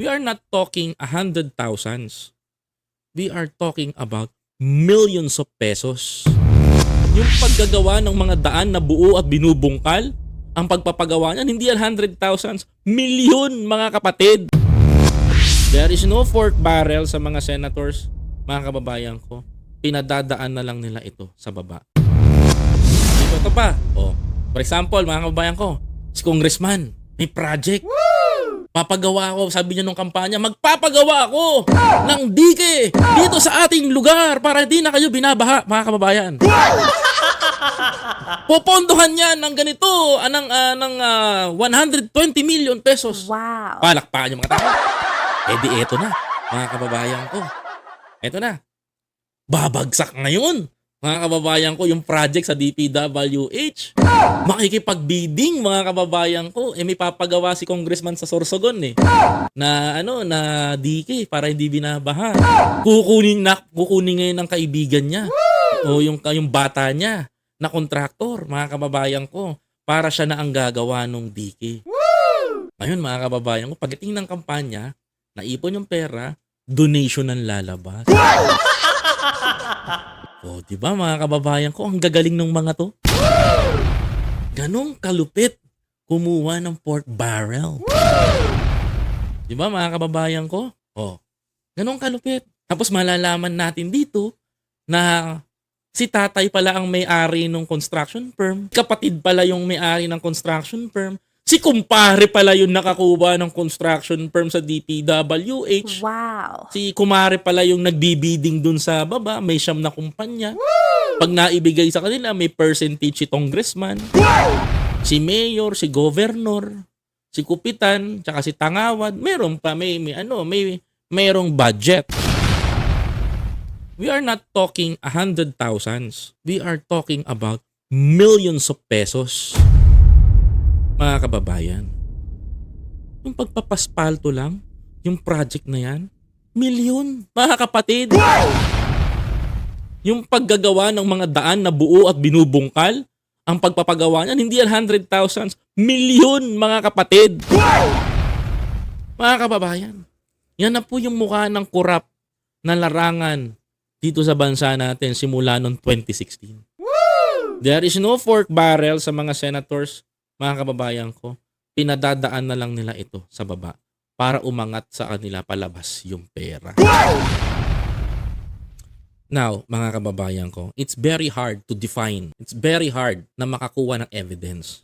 We are not talking 100,000s. We are talking about millions of pesos. Yung paggagawa ng mga daan na buo at binubungkal, ang pagpapagawa niyan, hindi yan 100,000s, milyon mga kapatid. There is no pork barrel sa mga senators, mga kababayan ko. Pinadadaan na lang nila ito sa baba. Ito pa. Oh, for example, mga kababayan ko, si Congressman, may project. Papagawa ako, sabi niya nung kampanya, magpapagawa ako ng dike dito sa ating lugar para hindi na kayo binabaha, mga kababayan. Popondohan niya ng ganito, ng 120 million pesos. Wow. Palakpakan yung mga tao. Eh di eto na, mga kababayan ko. Eto na. Babagsak ngayon, mga kababayan ko, yung project sa DPWH. Makikipag-bidding, mga kababayan ko. Eh may papagawa si Congressman sa Sorsogon na dike para hindi binabaha. Kukunin ngayon ng kaibigan niya. O yung bata niya na kontraktor, mga kababayan ko, para siya na ang gagawa ng dike. Ngayon, mga kababayan ko, pagdating ng kampanya, naipon yung pera, donation ang lalabas. O, di ba mga kababayan ko, ang gagaling ng mga to? Ganong kalupit kumuha ng pork barrel. Di ba mga kababayan ko? O, ganong kalupit. Tapos malalaman natin dito na si tatay pala ang may-ari ng construction firm. Kapatid pala yung may-ari ng construction firm. Si kumpare pala yung nakakuha ng construction firm sa DPWH. Wow. Si kumare pala yung nagbibiding dun sa baba. May siyam na kumpanya. Pag naibigay sa kanila, may percentage si congressman. Si mayor, si governor, si kupitan, tsaka si tangawad. Meron pa, mayroong budget. We are not talking 100,000s. We are talking about millions of pesos. Mga kababayan, yung pagpapaspalto lang, yung project na yan, milyon, mga kapatid. Yung paggagawa ng mga daan na buo at binubungkal, ang pagpapagawa niyan, hindi yan 100,000s, milyon, mga kapatid. Mga kababayan, yan na po yung mukha ng korap na larangan dito sa bansa natin simula noong 2016. There is no pork barrel sa mga senators, mga kababayan ko. Pinadadaan na lang nila ito sa baba para umangat sa kanila palabas yung pera. Now, mga kababayan ko, it's very hard to define. It's very hard na makakuha ng evidence.